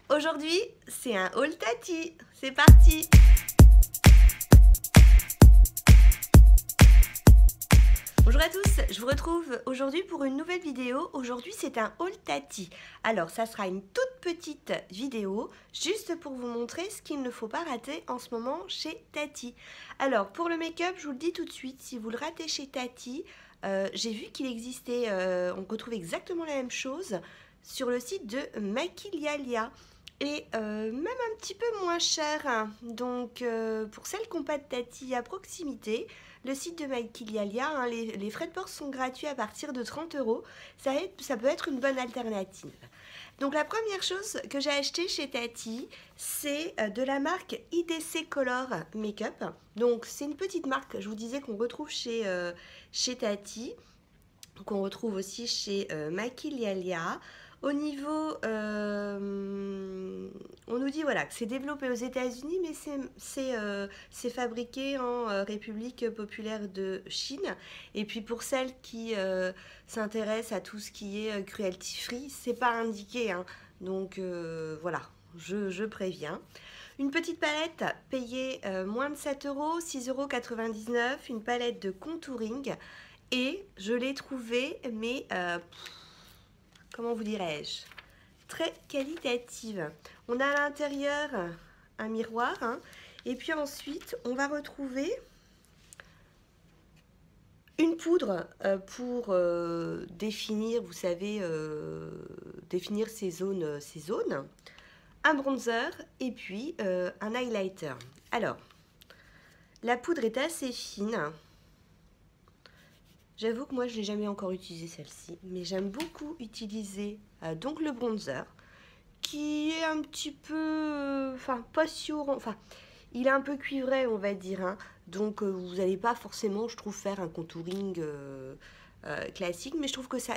Aujourd'hui, c'est un haul Tati. C'est parti! Bonjour à tous, je vous retrouve aujourd'hui pour une nouvelle vidéo. Aujourd'hui, c'est un haul Tati. Alors, ça sera une toute petite vidéo, juste pour vous montrer ce qu'il ne faut pas rater en ce moment chez Tati. Alors, pour le make-up, je vous le dis tout de suite, si vous le ratez chez Tati, j'ai vu qu'il existait, on retrouve exactement la même chose sur le site de Maquilialia. Et même un petit peu moins cher, hein. Donc pour celles qui n'ont pas de Tati à proximité, le site de Maquilialia, hein, les frais de port sont gratuits à partir de 30 €. Ça peut être une bonne alternative. Donc la première chose que j'ai acheté chez Tati, c'est de la marque IDC Color Makeup. Donc c'est une petite marque, je vous disais, qu'on retrouve chez Tati, qu'on retrouve aussi chez Maquilialia. Au niveau, on nous dit voilà, que c'est développé aux États-Unis, mais c'est fabriqué en République populaire de Chine. Et puis pour celles qui s'intéressent à tout ce qui est cruelty free, c'est pas indiqué, hein. Donc voilà, je préviens. Une petite palette payée moins de 7 €, 6,99 €, une palette de contouring. Et je l'ai trouvée, mais comment vous dirais-je, très qualitative. On a à l'intérieur un miroir, hein, et puis ensuite on va retrouver une poudre pour définir, vous savez, définir ces zones, un bronzer et puis un highlighter. Alors, la poudre est assez fine. J'avoue que moi, je ne l'ai jamais encore utilisé celle-ci, mais j'aime beaucoup utiliser donc le bronzer, qui est un petit peu, enfin, pas sûr, enfin, il est un peu cuivré, on va dire, hein. Donc, vous n'allez pas forcément, je trouve, faire un contouring classique, mais je trouve que c'est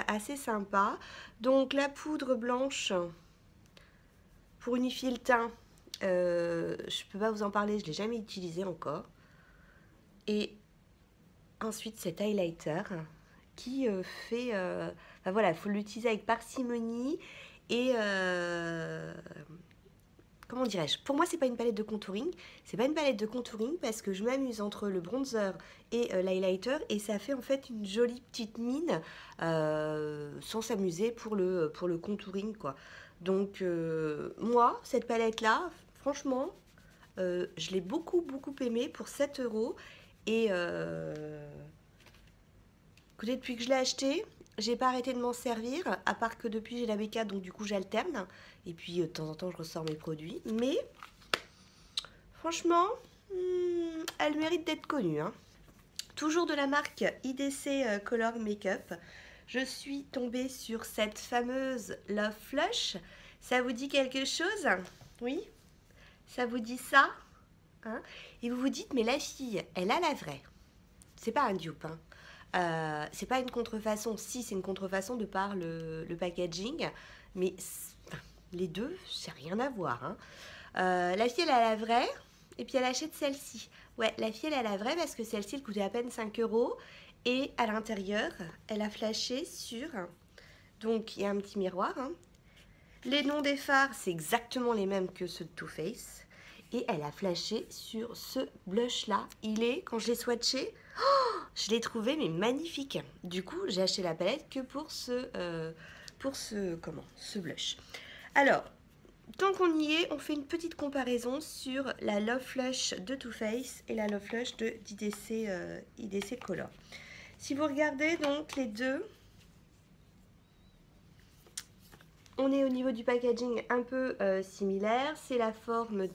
assez sympa. Donc, la poudre blanche pour unifier le teint, je ne peux pas vous en parler, je ne l'ai jamais utilisé encore. Et ensuite, cet highlighter qui fait... ben voilà, il faut l'utiliser avec parcimonie et... comment dirais-je? Pour moi, c'est pas une palette de contouring. C'est pas une palette de contouring parce que je m'amuse entre le bronzer et l'highlighter et ça fait en fait une jolie petite mine sans s'amuser pour le contouring, quoi. Donc, moi, cette palette-là, franchement, je l'ai beaucoup aimée pour 7 €. Et écoutez, depuis que je l'ai acheté, j'ai pas arrêté de m'en servir, à part que depuis j'ai la BK, donc du coup j'alterne. Et puis de temps en temps je ressors mes produits. Mais franchement, elle mérite d'être connue, hein. Toujours de la marque IDC Color Makeup, je suis tombée sur cette fameuse Love Flush. Ça vous dit quelque chose? Oui? Ça vous dit ça? Hein? Et vous vous dites, mais la fille, elle a la vraie. C'est pas un dupe, hein. C'est pas une contrefaçon. Si, c'est une contrefaçon de par le packaging, mais enfin, les deux, c'est rien à voir, hein. La fille, elle a la vraie, et puis elle achète celle-ci. Ouais, la fille, elle a la vraie parce que celle-ci, elle coûtait à peine 5 €. Et à l'intérieur, elle a flashé sur... Donc, il y a un petit miroir, hein. Les noms des fards, c'est exactement les mêmes que ceux de Too Faced. Et elle a flashé sur ce blush là. Il est, quand je l'ai swatché, oh, je l'ai trouvé mais magnifique. Du coup, j'ai acheté la palette que pour ce blush. Alors, tant qu'on y est, on fait une petite comparaison sur la Love Flush de Too Faced et la Love Flush de IDC Color. Si vous regardez donc les deux, on est au niveau du packaging un peu similaire. C'est la forme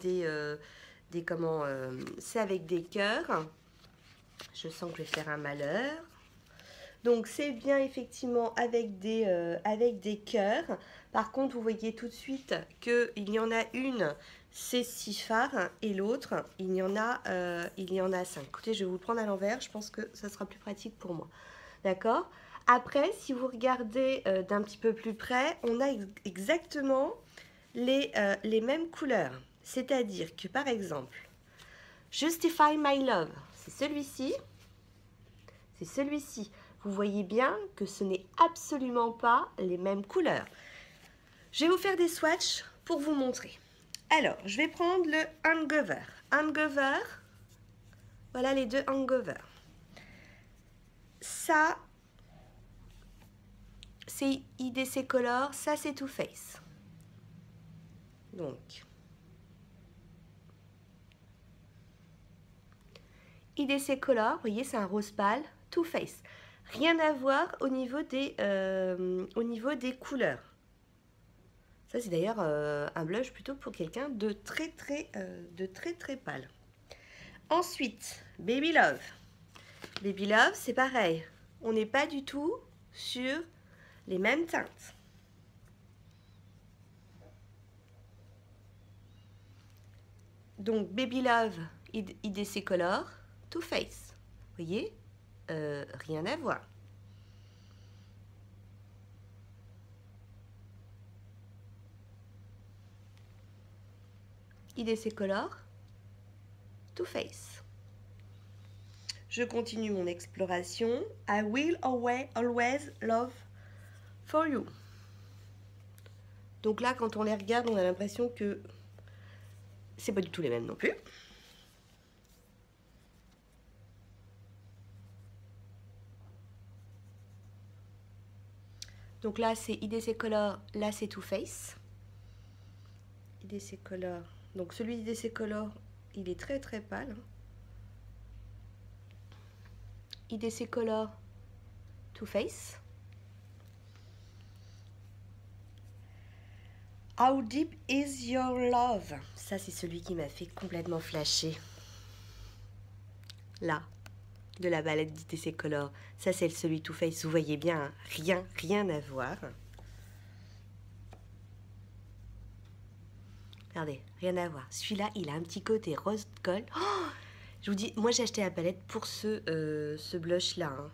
c'est avec des cœurs. Je sens que je vais faire un malheur. Donc c'est bien effectivement avec des cœurs. Par contre, vous voyez tout de suite qu'il y en a une, c'est 6 fards, et l'autre, il y en a 5. Écoutez, je vais vous le prendre à l'envers. Je pense que ça sera plus pratique pour moi. D'accord ? Après, si vous regardez d'un petit peu plus près, on a exactement les mêmes couleurs. C'est-à-dire que, par exemple, Justify My Love, c'est celui-ci. C'est celui-ci. Vous voyez bien que ce n'est absolument pas les mêmes couleurs. Je vais vous faire des swatchs pour vous montrer. Alors, je vais prendre le hangover. Hangover, voilà les deux hangover. Ça, c'est IDC Color, ça c'est Too Faced. Donc, IDC Color, vous voyez, c'est un rose pâle, Too Faced. Rien à voir au niveau des couleurs. Ça, c'est d'ailleurs un blush plutôt pour quelqu'un de très pâle. Ensuite, Baby Love. Baby Love, c'est pareil. On n'est pas du tout sur les mêmes teintes. Donc, Baby Love, IDC Color, Too Faced. Vous voyez, rien à voir. IDC Color, Too Faced. Je continue mon exploration. I will always love for you. Donc là, quand on les regarde, on a l'impression que c'est pas du tout les mêmes non plus. Donc là, c'est IDC Color, là c'est Too Faced. IDC Color. Donc celui d'IDC Color, il est très pâle. IDC Color, Too Faced. How Deep Is Your Love? Ça, c'est celui qui m'a fait complètement flasher. Là, de la palette d'IDC Color. Ça, c'est celui Too Faced. Vous voyez bien, hein, rien à voir. Regardez, rien à voir. Celui-là, il a un petit côté rose gold. Oh, je vous dis, moi, j'ai acheté la palette pour ce blush-là. Hein.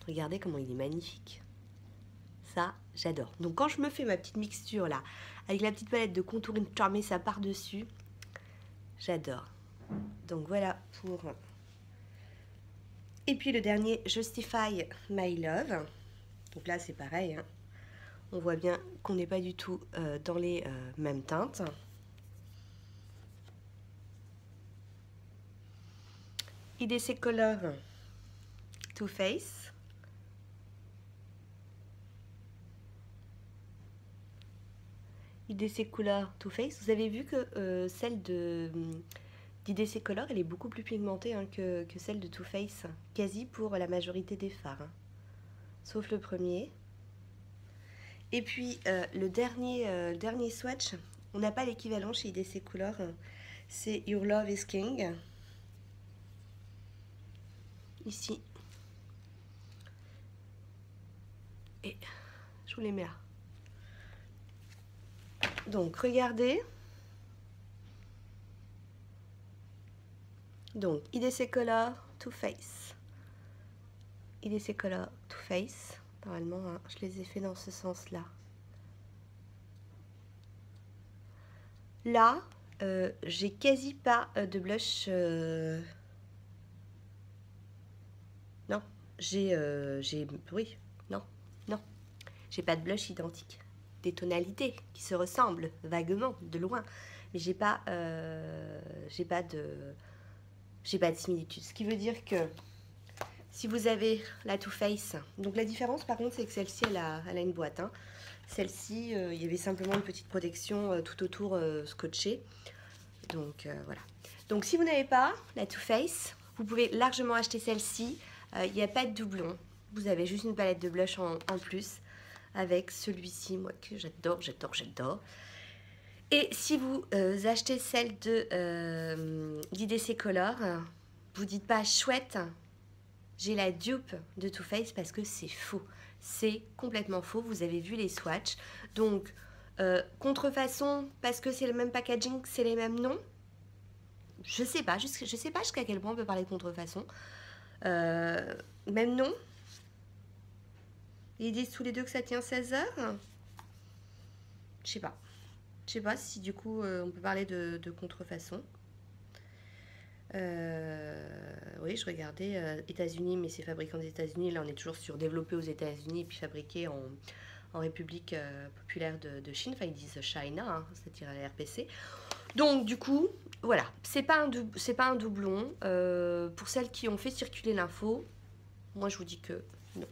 Regardez comment il est magnifique. Ça, j'adore. Donc, quand je me fais ma petite mixture, là, avec la petite palette de contouring charmé, ça par-dessus, j'adore. Donc, voilà pour... Et puis, le dernier, Justify My Love. Donc là, c'est pareil, hein. On voit bien qu'on n'est pas du tout dans les mêmes teintes. IDC Color, Too Faced. IDC Color, Too Faced. Vous avez vu que celle d'IDC Color, elle est beaucoup plus pigmentée hein, que celle de Too Faced, quasi pour la majorité des fards. Hein. Sauf le premier. Et puis le dernier swatch, on n'a pas l'équivalent chez IDC Color, c'est Your Love is King. Ici. Et je vous les mets là. Donc regardez. Donc IDC Color, Too Faced. IDC Color, Too Faced. Normalement, hein, je les ai fait dans ce sens-là. Là, j'ai quasi pas de blush. Non, oui, non. J'ai pas de blush identique. Des tonalités qui se ressemblent vaguement, de loin. Mais j'ai pas de similitude. Ce qui veut dire que si vous avez la Too Faced, donc la différence par contre c'est que celle-ci elle a une boîte. Hein. Celle-ci, il y avait simplement une petite protection tout autour scotchée. Donc voilà. Donc si vous n'avez pas la Too Faced, vous pouvez largement acheter celle-ci. Il n'y a pas de doublon. Vous avez juste une palette de blush en plus avec celui-ci, moi que j'adore. Et si vous achetez celle d'IDC Color, vous dites pas chouette, j'ai la dupe de Too Faced parce que c'est faux. C'est complètement faux. Vous avez vu les swatchs. Donc, contrefaçon, parce que c'est le même packaging, c'est les mêmes noms. Je sais pas jusqu'à quel point on peut parler de contrefaçon. Même nom. Ils disent tous les deux que ça tient 16 heures. Je sais pas si du coup on peut parler de contrefaçon. Oui, je regardais États-Unis, mais c'est fabriqué aux États-Unis. Là, on est toujours sur développé aux États-Unis et puis fabriqué en République populaire de Chine. Enfin, ils disent China, hein, c'est-à-dire la RPC. Donc, du coup, voilà. C'est pas un doublon. Pour celles qui ont fait circuler l'info, moi, je vous dis que non.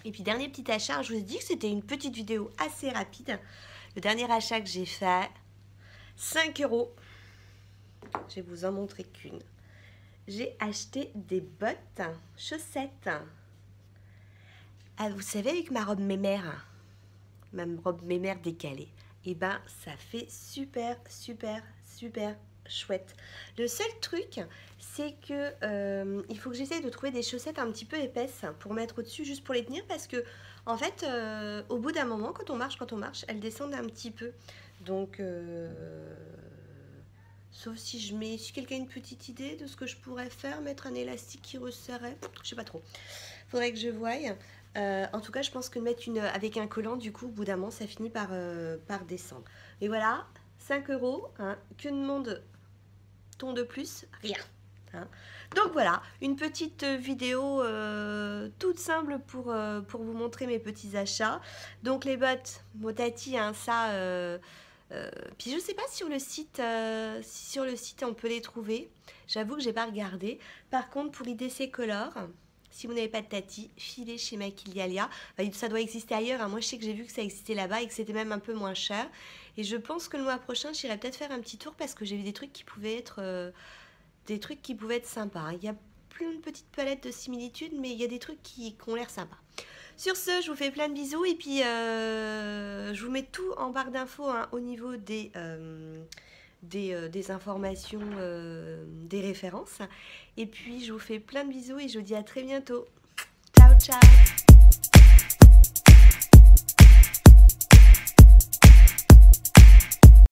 Et puis, dernier petit achat. Je vous ai dit que c'était une petite vidéo assez rapide. Le dernier achat que j'ai fait, 5 €. Je vais vous en montrer qu'une. J'ai acheté des bottes, chaussettes. Ah, vous savez, avec ma robe mémère, ma robe mémère décalée, et ben ça fait super chouette. Le seul truc, c'est que il faut que j'essaye de trouver des chaussettes un petit peu épaisses pour mettre au-dessus, juste pour les tenir, parce que en fait, au bout d'un moment, quand on marche, elles descendent un petit peu. Donc sauf si quelqu'un a une petite idée de ce que je pourrais faire, mettre un élastique qui resserrait, je sais pas trop. Faudrait que je voie. En tout cas, je pense que mettre avec un collant, du coup, au bout d'un moment, ça finit par descendre. Et voilà, 5 €, hein, que demande-t-on de plus? Rien. Hein. Donc voilà, une petite vidéo toute simple pour vous montrer mes petits achats. Donc les bottes, Motati, hein, ça... puis je sais pas si sur le site on peut les trouver. J'avoue que j'ai pas regardé. Par contre, pour l'IDC Color, si vous n'avez pas de Tati, filez chez Maquilialia. Enfin, ça doit exister ailleurs, hein. Moi, je sais que j'ai vu que ça existait là-bas et que c'était même un peu moins cher. Et je pense que le mois prochain, j'irai peut-être faire un petit tour parce que j'ai vu des trucs qui pouvaient être sympas. Il y a plein de petites palettes de similitudes, mais il y a des trucs qui ont l'air sympas. Sur ce, je vous fais plein de bisous et puis je vous mets tout en barre d'infos, hein, au niveau des informations, des références. Et puis, je vous fais plein de bisous et je vous dis à très bientôt. Ciao, ciao!